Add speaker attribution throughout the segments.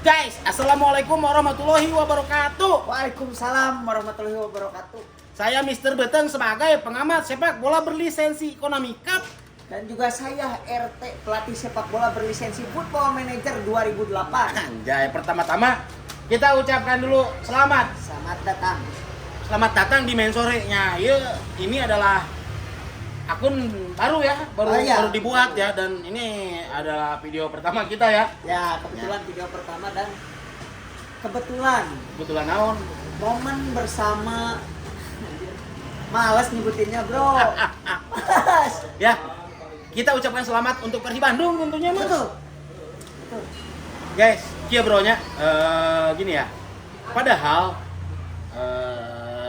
Speaker 1: Guys, assalamualaikum warahmatullahi wabarakatuh.
Speaker 2: Waalaikumsalam warahmatullahi wabarakatuh.
Speaker 1: Saya Mr. Beteng sebagai pengamat sepak bola berlisensi Konami Cup.
Speaker 2: Dan juga saya RT, pelatih sepak bola berlisensi Football Manager 2008.
Speaker 1: Anjay, pertama-tama kita ucapkan dulu selamat.
Speaker 2: Selamat datang.
Speaker 1: Selamat datang di Mensorenya. Ya, ini adalah akun baru ya, baru dibuat ya, dan ini adalah video pertama kita ya.
Speaker 2: Ya, kebetulan video pertama dan kebetulan
Speaker 1: naon?
Speaker 2: momen bersama. Males nyebutinnya, Bro. Males.
Speaker 1: Ya. Kita ucapkan selamat untuk Persib Bandung tentunya, Mas.
Speaker 2: Betul.
Speaker 1: Guys, kia bronya, gini ya. Padahal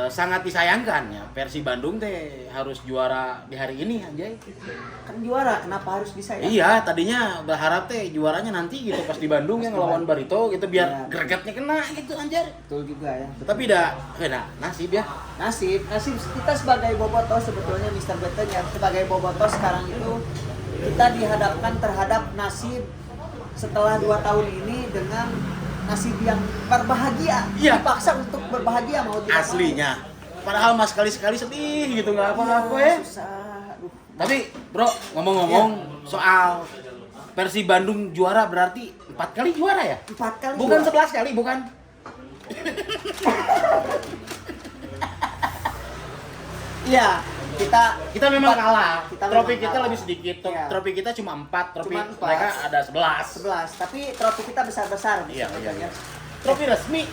Speaker 1: sangat disayangkan ya, Persib Bandung teh harus juara di hari ini, anjay.
Speaker 2: Kan juara, kenapa harus bisa ya?
Speaker 1: Iya, tadinya berharap teh juaranya nanti gitu pas di Bandung yang ngelawan Barito gitu biar
Speaker 2: ya,
Speaker 1: gregetnya kena gitu, anjir.
Speaker 2: Betul juga ya. Betul.
Speaker 1: Tapi dah, nasib ya.
Speaker 2: Nasib kita sebagai bobotoh sebetulnya Mr. Beten ya, sebagai bobotoh sekarang itu kita dihadapkan terhadap nasib setelah 2 tahun ini dengan nasib yang berbahagia.
Speaker 1: Iya.
Speaker 2: Dipaksa untuk berbahagia mau tidak
Speaker 1: Aslinya. Padahal mas sekali-sekali sedih gitu nggak apa-apa
Speaker 2: mau.
Speaker 1: ya.
Speaker 2: Susah. Aduh.
Speaker 1: Tapi bro, ngomong-ngomong soal Persib Bandung juara berarti 4 kali juara ya?
Speaker 2: 4 kali.
Speaker 1: Bukan
Speaker 2: juara.
Speaker 1: 11 kali, bukan?
Speaker 2: Iya, kita
Speaker 1: memang kalah. Trofi
Speaker 2: memang
Speaker 1: kita
Speaker 2: kalah.
Speaker 1: lebih sedikit.
Speaker 2: Iya.
Speaker 1: Trofi kita cuma 4, trofi
Speaker 2: Cuma 4.
Speaker 1: mereka ada 11.
Speaker 2: 11, tapi trofi kita besar-besar.
Speaker 1: Iya. Trofi resmi.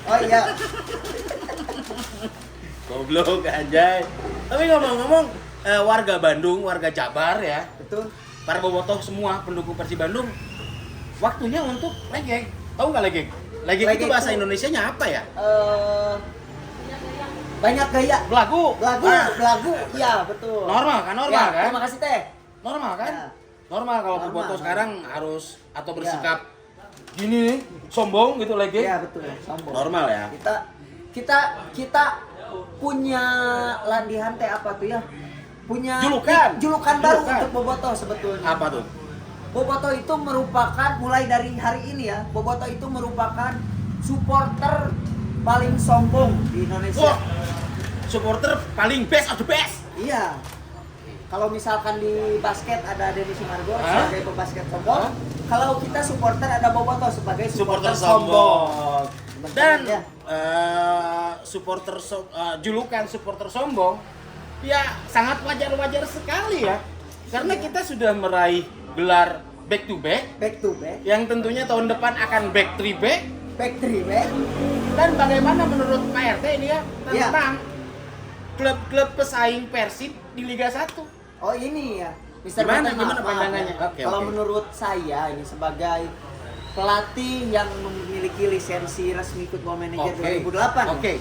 Speaker 2: Oh iya.
Speaker 1: Goblok anjay. Tapi ngomong-ngomong warga Bandung, warga Jabar ya.
Speaker 2: Betul.
Speaker 1: Para bobotoh semua pendukung Persib Bandung. Waktunya untuk legeng. Tahu nggak legeng? Legeng itu bahasa Indonesianya apa ya?
Speaker 2: Banyak gaya.
Speaker 1: Belagu.
Speaker 2: Belagu. Iya, betul.
Speaker 1: Normal kan?
Speaker 2: Ya,
Speaker 1: Kan?
Speaker 2: terima kasih Teh.
Speaker 1: Normal kan?
Speaker 2: Ya.
Speaker 1: Normal kalau
Speaker 2: Normal.
Speaker 1: bobotoh sekarang harus atau bersikap gini nih, sombong gitu legeng.
Speaker 2: Iya, betul. Sombong.
Speaker 1: Normal ya.
Speaker 2: Kita punya landihan Teh apa tuh ya? Punya julukan baru untuk bobotoh sebetulnya.
Speaker 1: Apa tuh?
Speaker 2: Bobotoh itu merupakan mulai dari hari ini ya. Bobotoh itu merupakan supporter paling sombong di Indonesia.
Speaker 1: Wah, supporter paling best of the best.
Speaker 2: Iya. Kalau misalkan di basket ada Denny Sumargo sebagai pembasket sombong, kalau kita supporter ada Bobotoh sebagai supporter sombong.
Speaker 1: Dan
Speaker 2: Ya.
Speaker 1: Julukan supporter sombong ya sangat wajar-wajar sekali ya. Karena kita sudah meraih gelar back to back yang tentunya tahun depan akan back 3 back. Dan bagaimana menurut Pak RT ini ya tentang klub-klub pesaing Persib di Liga 1?
Speaker 2: Oh ini ya, Mr.
Speaker 1: Gimana
Speaker 2: Beten,
Speaker 1: pandangannya?
Speaker 2: maaf.
Speaker 1: Oke,
Speaker 2: Kalau
Speaker 1: oke.
Speaker 2: menurut saya ini sebagai pelatih yang memiliki lisensi resmi Football Manager 2008.
Speaker 1: Oke.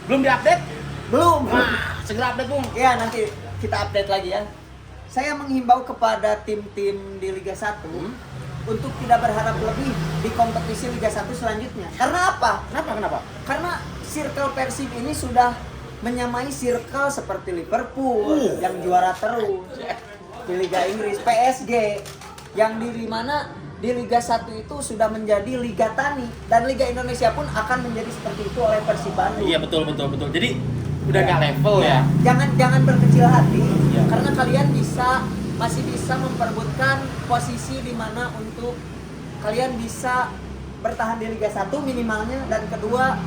Speaker 1: Belum diupdate?
Speaker 2: Belum.
Speaker 1: Wah, segera update, Bung.
Speaker 2: Ya nanti kita update lagi ya. Saya menghimbau kepada tim-tim di Liga 1 untuk tidak berharap lebih di kompetisi Liga 1 selanjutnya. Karena apa?
Speaker 1: Kenapa?
Speaker 2: Karena circle Persib ini sudah menyamai circle seperti Liverpool yang juara terus di Liga Inggris, PSG yang di mana di Liga 1 itu sudah menjadi Liga Tani, dan Liga Indonesia pun akan menjadi seperti itu oleh Persib Bandung.
Speaker 1: Iya, betul. Jadi udah nggak level ya.
Speaker 2: Jangan berkecil hati,
Speaker 1: Ya.
Speaker 2: karena kalian masih bisa memperebutkan posisi di mana untuk kalian bisa bertahan di Liga 1 minimalnya, dan kedua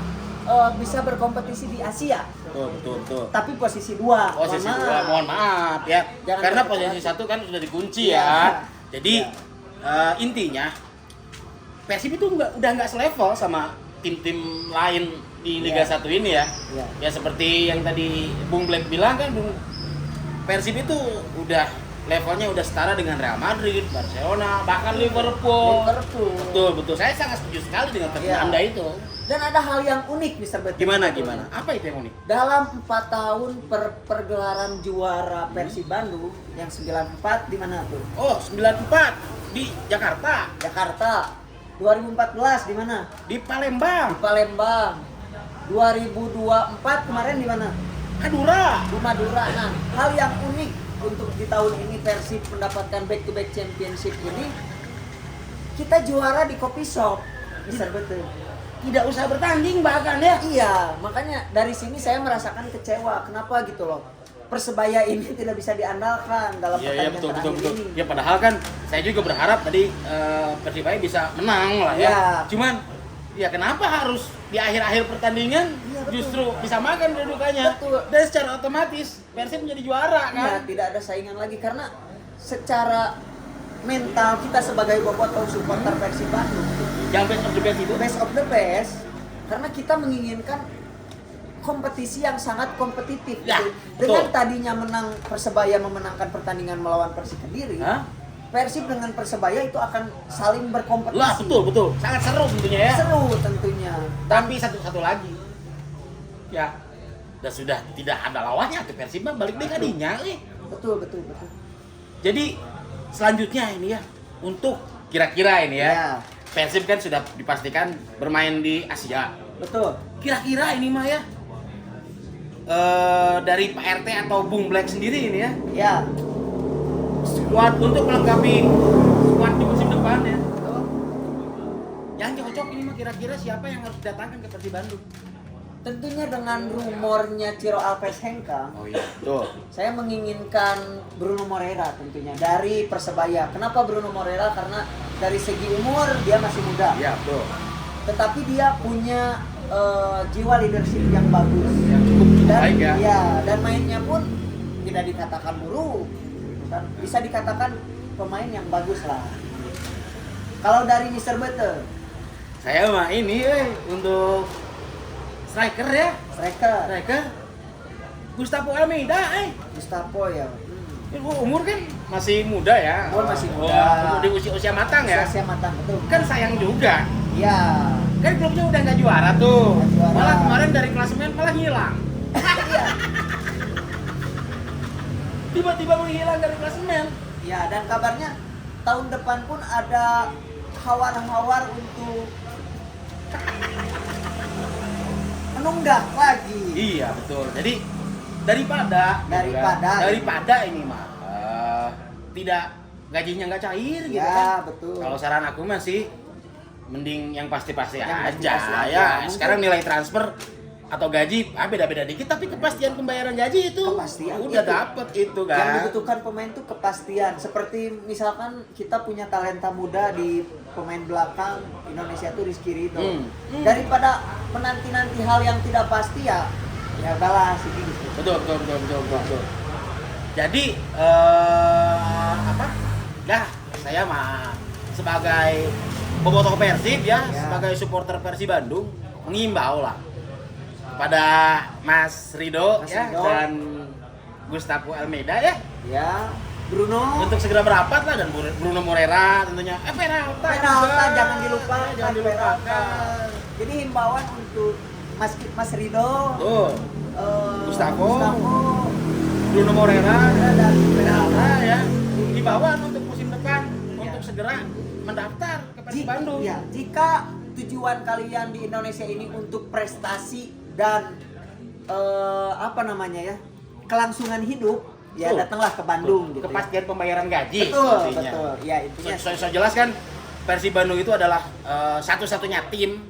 Speaker 2: bisa berkompetisi di Asia.
Speaker 1: Betul.
Speaker 2: Tapi posisi 2.
Speaker 1: Posisi 2, mohon maaf ya.
Speaker 2: Jangan
Speaker 1: Karena
Speaker 2: berkecil
Speaker 1: posisi 1 kan sudah dikunci
Speaker 2: Iya.
Speaker 1: ya. Jadi intinya Persib itu udah nggak selevel sama tim-tim lain di Liga 1 ini ya.
Speaker 2: Iya.
Speaker 1: Ya seperti yang tadi Bung Black bilang kan, Persib itu udah levelnya udah setara dengan Real Madrid, Barcelona, bahkan Liverpool. Betul. Saya sangat setuju sekali dengan statement Anda itu.
Speaker 2: Dan ada hal yang unik, Mr. Betul.
Speaker 1: Gimana? Apa itu yang unik?
Speaker 2: Dalam 4 tahun pergelaran juara Persib Bandung yang 94 di mana tuh?
Speaker 1: Oh, 94 di Jakarta.
Speaker 2: 2014 di mana?
Speaker 1: Di Palembang.
Speaker 2: 2024 kemarin di mana?
Speaker 1: Madura.
Speaker 2: Di Madura. Nah, hal yang unik untuk di tahun ini Persib mendapatkan back to back championship ini kita juara di kopi shop, Mister Betul.
Speaker 1: Tidak usah bertanding bahkan ya.
Speaker 2: Iya, makanya dari sini saya merasakan kecewa. Kenapa gitu loh? Persebaya ini tidak bisa diandalkan dalam pertandingan terakhir ini.
Speaker 1: Ya padahal kan saya juga berharap tadi Persibaya bisa menang lah ya.
Speaker 2: Ya.
Speaker 1: Cuman ya kenapa harus di akhir-akhir pertandingan justru bisa makan kedudukannya?
Speaker 2: Betul.
Speaker 1: Dan secara otomatis Persib menjadi juara kan?
Speaker 2: Nah, tidak ada saingan lagi karena secara mental kita sebagai bobotoh supporter Persib Bandung
Speaker 1: Yang best of the best itu
Speaker 2: best of the best karena kita menginginkan kompetisi yang sangat kompetitif
Speaker 1: Ya,
Speaker 2: gitu.
Speaker 1: betul.
Speaker 2: Dengan tadinya menang Persebaya memenangkan pertandingan melawan Persik Kediri,
Speaker 1: Hah?
Speaker 2: Persib dengan Persebaya itu akan saling berkompetisi.
Speaker 1: Lah betul, sangat seru tentunya ya.
Speaker 2: Seru tentunya.
Speaker 1: Tapi satu lagi, ya, dan sudah tidak ada lawannya tuh Persib mah balik deh kadinya,
Speaker 2: Betul.
Speaker 1: Jadi selanjutnya ini ya, untuk kira-kira ini ya,
Speaker 2: Ya.
Speaker 1: Persib kan sudah dipastikan bermain di Asia.
Speaker 2: Betul.
Speaker 1: Kira-kira ini mah ya, dari Pak RT atau Bung Black sendiri ini ya,
Speaker 2: Ya.
Speaker 1: squad untuk melengkapi squad di musim depan ya. Yang cocok ini mah kira-kira siapa yang harus didatangkan ke Persib Bandung?
Speaker 2: Tentunya dengan rumornya Ciro Alves Hengkang,
Speaker 1: Oh iya, betul.
Speaker 2: saya menginginkan Bruno Moreira tentunya dari Persebaya. Kenapa Bruno Moreira? Karena dari segi umur dia masih muda.
Speaker 1: Iya, betul.
Speaker 2: Tetapi dia punya jiwa leadership yang bagus.
Speaker 1: Yang cukup
Speaker 2: Dan
Speaker 1: baik ya.
Speaker 2: iya, dan mainnya pun tidak dikatakan buruk. Kan bisa dikatakan pemain yang bagus lah. Kalau dari Mr. Bete,
Speaker 1: Saya mah ini untuk striker ya.
Speaker 2: striker
Speaker 1: Gustavo Almeida
Speaker 2: Gustavo ya.
Speaker 1: Umur kan masih muda ya.
Speaker 2: Umur masih muda.
Speaker 1: Umur di usia matang ya.
Speaker 2: Usia matang betul.
Speaker 1: Kan sayang juga.
Speaker 2: Iya.
Speaker 1: Kan klubnya udah nggak juara tuh.
Speaker 2: Nggak juara.
Speaker 1: Malah kemarin dari klasemen malah hilang.
Speaker 2: Iya.
Speaker 1: Tiba-tiba menghilang dari klasemen.
Speaker 2: Ya, dan kabarnya tahun depan pun ada hawar-hawar untuk menunggak lagi.
Speaker 1: Iya betul. Jadi daripada ini mah tidak gajinya nggak cair gitu
Speaker 2: Ya,
Speaker 1: kan.
Speaker 2: betul.
Speaker 1: Kalau saran aku mah sih mending yang pasti-pasti
Speaker 2: Yang
Speaker 1: aja
Speaker 2: pasti-pasti aja.
Speaker 1: ya.
Speaker 2: Mungkin-
Speaker 1: Sekarang nilai transfer atau gaji beda-beda dikit tapi kepastian pembayaran gaji itu
Speaker 2: Kepastian
Speaker 1: udah
Speaker 2: itu.
Speaker 1: dapet itu kan.
Speaker 2: Yang dibutuhkan pemain itu kepastian. Seperti misalkan kita punya talenta muda di pemain belakang Indonesia itu Rizky Ridho. Daripada menanti-nanti hal yang tidak pasti ya balas ini gitu.
Speaker 1: Betul. Jadi Ya, saya mah sebagai bobotoh Persib ya, sebagai supporter Persib Bandung mengimbau lah kepada Mas Ridho dan Gustavo Almeida ya.
Speaker 2: Ya, Bruno.
Speaker 1: Untuk segera merapat lah dan Bruno Moreira tentunya. Peralta
Speaker 2: Peralta jangan dilupakan.
Speaker 1: Jangan dilupakan.
Speaker 2: Jadi himbauan untuk Mas Ridho,
Speaker 1: Tuh, Gustavo,
Speaker 2: Gustavo,
Speaker 1: Bruno Moreira
Speaker 2: dan
Speaker 1: Peralta ya. Himbauan untuk musim depan untuk segera mendaftar ke Persib Bandung.
Speaker 2: Ya, jika tujuan kalian di Indonesia ini untuk prestasi dan kelangsungan hidup, ya
Speaker 1: Betul.
Speaker 2: datanglah ke Bandung gitu.
Speaker 1: Kepastian pembayaran gaji.
Speaker 2: Betul,
Speaker 1: intinya.
Speaker 2: betul. Ya, intinya
Speaker 1: Saya jelas kan Persib Bandung itu adalah satu-satunya tim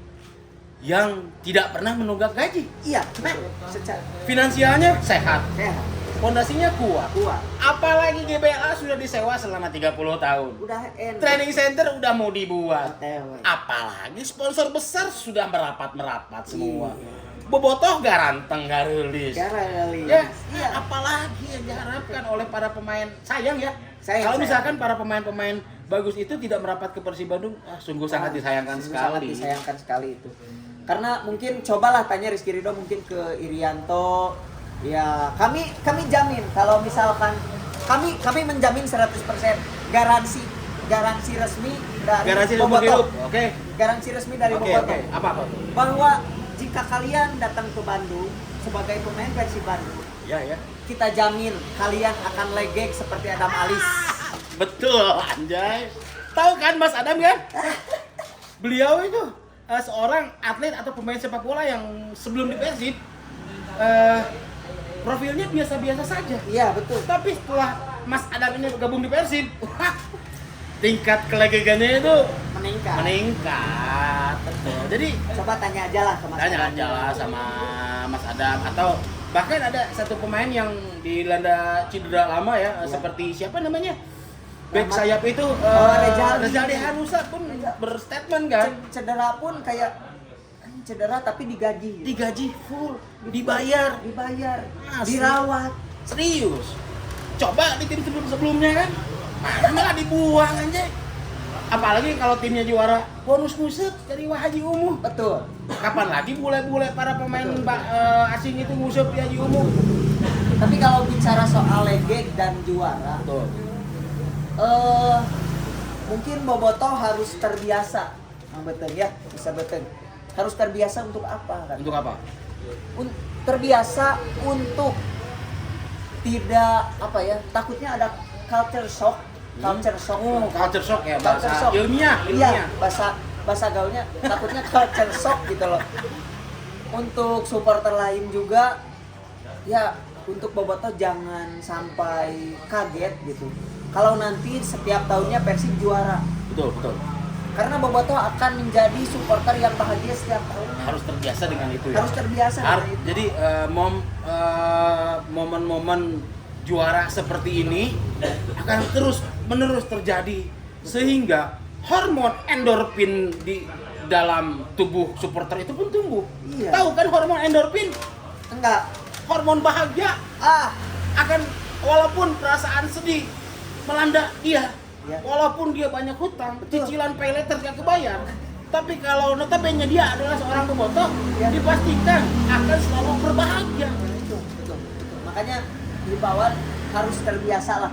Speaker 1: yang tidak pernah menunggak gaji.
Speaker 2: iya, betul. Secara
Speaker 1: Finansialnya sehat,
Speaker 2: sehat,
Speaker 1: fondasinya kuat.
Speaker 2: kuat.
Speaker 1: Apalagi GBLA sudah disewa selama 30 tahun.
Speaker 2: Udah enak.
Speaker 1: Training center udah mau dibuat.
Speaker 2: OTW.
Speaker 1: Apalagi sponsor besar sudah merapat semua.
Speaker 2: Iya.
Speaker 1: Bobotoh garanteng garelis.
Speaker 2: Garali.
Speaker 1: Ya,
Speaker 2: Iya.
Speaker 1: apalagi yang diharapkan oleh para pemain. Sayang ya.
Speaker 2: Sayang.
Speaker 1: Kalau misalkan para pemain-pemain bagus itu tidak merapat ke Persib Bandung, sungguh sangat disayangkan
Speaker 2: Sungguh
Speaker 1: sekali.
Speaker 2: Sangat disayangkan sekali itu. Karena mungkin cobalah tanya Rizky Ridho mungkin ke Irianto. Ya, kami jamin kalau misalkan kami menjamin 100% garansi resmi dari
Speaker 1: Garansi umur hidup. Oke.
Speaker 2: Garansi resmi dari
Speaker 1: Oke,
Speaker 2: Bobotoh.
Speaker 1: oke. Apa?
Speaker 2: Bahwa jika kalian datang ke Bandung sebagai pemain Persib Bandung,
Speaker 1: Ya.
Speaker 2: kita jamin kalian akan legek seperti Adam Alis.
Speaker 1: Betul, anjay. Tahu kan Mas Adam kan? Beliau itu seorang atlet atau pemain sepak bola yang sebelum di Persib profilnya biasa-biasa saja.
Speaker 2: Iya, betul.
Speaker 1: Tapi setelah Mas Adam ini gabung di Persib, tingkat kelegegannya itu
Speaker 2: meningkat.
Speaker 1: betul. Jadi
Speaker 2: Coba tanya aja lah ke Mas
Speaker 1: tanya
Speaker 2: Adam.
Speaker 1: aja lah sama Mas Adam, atau bahkan ada satu pemain yang dilanda cedera lama ya, seperti siapa namanya? Back sayap itu Rezaldi Hanusa pun berstatement kan,
Speaker 2: Cedera pun kayak cedera tapi digaji.
Speaker 1: digaji full, dibayar, Asli.
Speaker 2: dirawat.
Speaker 1: serius. Coba di tim sebelumnya kan, mana malah dibuang aja. Apalagi kalau timnya juara, bonus musik dari Haji Umuh.
Speaker 2: Betul.
Speaker 1: Kapan lagi bule-bule para pemain asing itu ngusap di Haji Umuh?
Speaker 2: Tapi kalau bicara soal legend dan juara,
Speaker 1: Betul.
Speaker 2: mungkin Boboto harus terbiasa. Betul ya, bisa betul. Harus terbiasa untuk apa kan?
Speaker 1: Untuk apa?
Speaker 2: Terbiasa untuk tidak apa ya? Takutnya ada culture shock. Culture shock.
Speaker 1: Culture shock ya,
Speaker 2: Culture
Speaker 1: bahasa
Speaker 2: shock.
Speaker 1: ilmiah.
Speaker 2: Iya, bahasa gaulnya takutnya culture shock gitu loh. Untuk supporter lain juga ya, untuk Boboto jangan sampai kaget gitu. Kalau nanti setiap tahunnya Persib juara.
Speaker 1: Betul.
Speaker 2: Karena Boboto akan menjadi supporter yang bahagia setiap tahun.
Speaker 1: Harus terbiasa dengan itu ya.
Speaker 2: Harus terbiasa dengan itu.
Speaker 1: Jadi momen-momen juara seperti ini akan terus menerus terjadi, sehingga hormon endorfin di dalam tubuh supporter itu pun tumbuh.
Speaker 2: Iya.
Speaker 1: Tahu kan hormon endorfin?
Speaker 2: Enggak.
Speaker 1: Hormon bahagia akan, walaupun perasaan sedih melanda dia,
Speaker 2: Ya.
Speaker 1: walaupun dia banyak hutang,
Speaker 2: Betul.
Speaker 1: cicilan pay letter gak kebayar, tapi kalau notabene dia adalah seorang Boboto,
Speaker 2: Ya.
Speaker 1: dipastikan akan selalu berbahagia.
Speaker 2: Betul. Makanya himbauan harus terbiasa lah.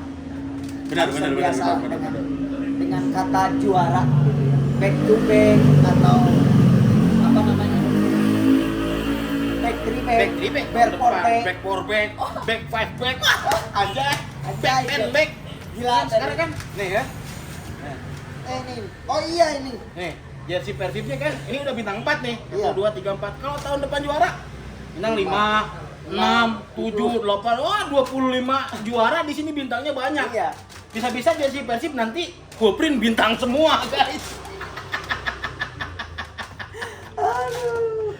Speaker 2: Harus terbiasa dengan kata juara, back to back atau apa namanya, back three back, back four back,
Speaker 1: back four back, back five back, aja,
Speaker 2: Aja
Speaker 1: back
Speaker 2: itu.
Speaker 1: ten back.
Speaker 2: Gila,
Speaker 1: Sekarang kan, nih ya,
Speaker 2: ini, oh iya ini,
Speaker 1: nih jersey Persibnya kan, ini udah bintang 4 nih,
Speaker 2: Iya.
Speaker 1: 1, 2, 3, 4. Kalau tahun depan juara, bintang 5, 6, 7, 8, 25 juara di sini bintangnya banyak.
Speaker 2: Iya.
Speaker 1: Bisa-bisa jersey Persib nanti full print bintang semua, guys.
Speaker 2: Aduh.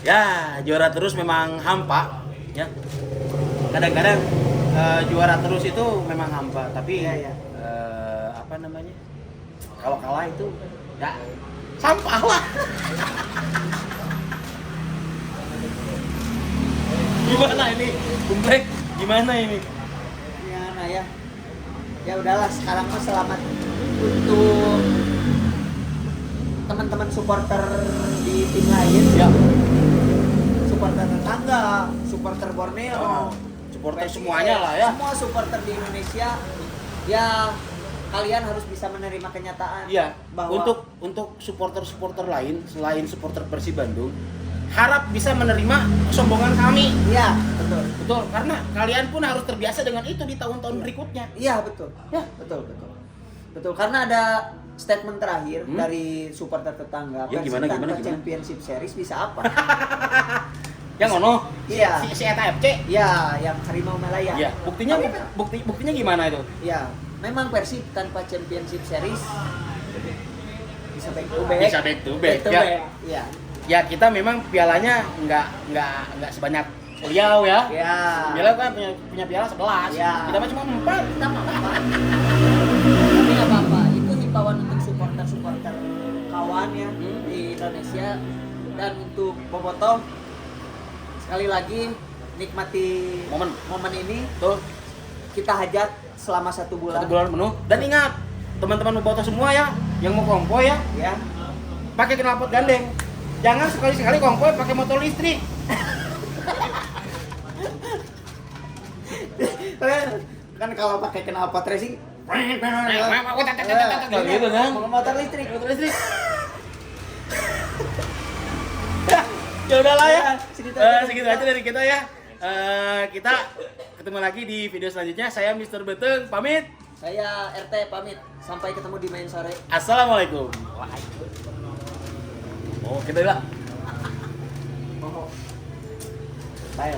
Speaker 1: Ya, juara terus memang hampa, ya. Kadang-kadang juara terus itu memang hampa, tapi
Speaker 2: Iya.
Speaker 1: apa namanya? Kalau kalah itu ya sampah lah. Gimana ini? Bumbrek, gimana ini?
Speaker 2: Gimana ya? Ya udahlah, sekarang mah selamat untuk teman-teman supporter di tim lain.
Speaker 1: Ya,
Speaker 2: Supporter tetangga, supporter Borneo,
Speaker 1: supporter
Speaker 2: PSIS,
Speaker 1: semuanya lah ya.
Speaker 2: Semua supporter di Indonesia, ya kalian harus bisa menerima kenyataan.
Speaker 1: Iya,
Speaker 2: bahwa
Speaker 1: untuk supporter-supporter lain selain supporter Persib Bandung, harap bisa menerima kesombongan kami.
Speaker 2: iya, betul.
Speaker 1: Betul, karena kalian pun harus terbiasa dengan itu di tahun-tahun berikutnya.
Speaker 2: Iya, betul.
Speaker 1: Ya.
Speaker 2: Betul, karena ada statement terakhir dari supporter tetangga.
Speaker 1: Ya,
Speaker 2: Persib
Speaker 1: gimana?
Speaker 2: tanpa Championship Series bisa apa?
Speaker 1: Yang ono,
Speaker 2: Iya.
Speaker 1: si Eta FC.
Speaker 2: Ya, yang Harimau Malaya.
Speaker 1: Iya, buktinya gimana itu?
Speaker 2: Ya, memang Persib tanpa Championship Series bisa back to back.
Speaker 1: Bisa back to back, ya.
Speaker 2: Iya.
Speaker 1: Ya kita memang pialanya nggak sebanyak Riau ya.
Speaker 2: Ya.
Speaker 1: Riau kan punya piala 11.
Speaker 2: Ya.
Speaker 1: Kita mah cuma 4.
Speaker 2: Kita apa-apa. Tapi nggak apa-apa. Itu himbauan untuk supporter kawan ya di Indonesia, dan untuk Boboto sekali lagi nikmati momen ini.
Speaker 1: Tuh,
Speaker 2: Kita hajat selama 1 bulan.
Speaker 1: 1 bulan penuh. Dan ingat, teman-teman Boboto semua ya, yang mau konvoy ya,
Speaker 2: Ya.
Speaker 1: pakai knalpot gandeng. Jangan sekali-sekali konvoy pakai motor listrik.
Speaker 2: Kan kalau pakai knalpot racing
Speaker 1: Gitu kan?
Speaker 2: motor listrik.
Speaker 1: Ya udahlah ya.
Speaker 2: Segitu
Speaker 1: aja dari kita ya. Kita ketemu lagi di video selanjutnya. Saya Mr. Beteng pamit.
Speaker 2: Saya RT pamit. Sampai ketemu di main sore.
Speaker 1: Assalamualaikum. Oh, kita lah.
Speaker 2: Bye.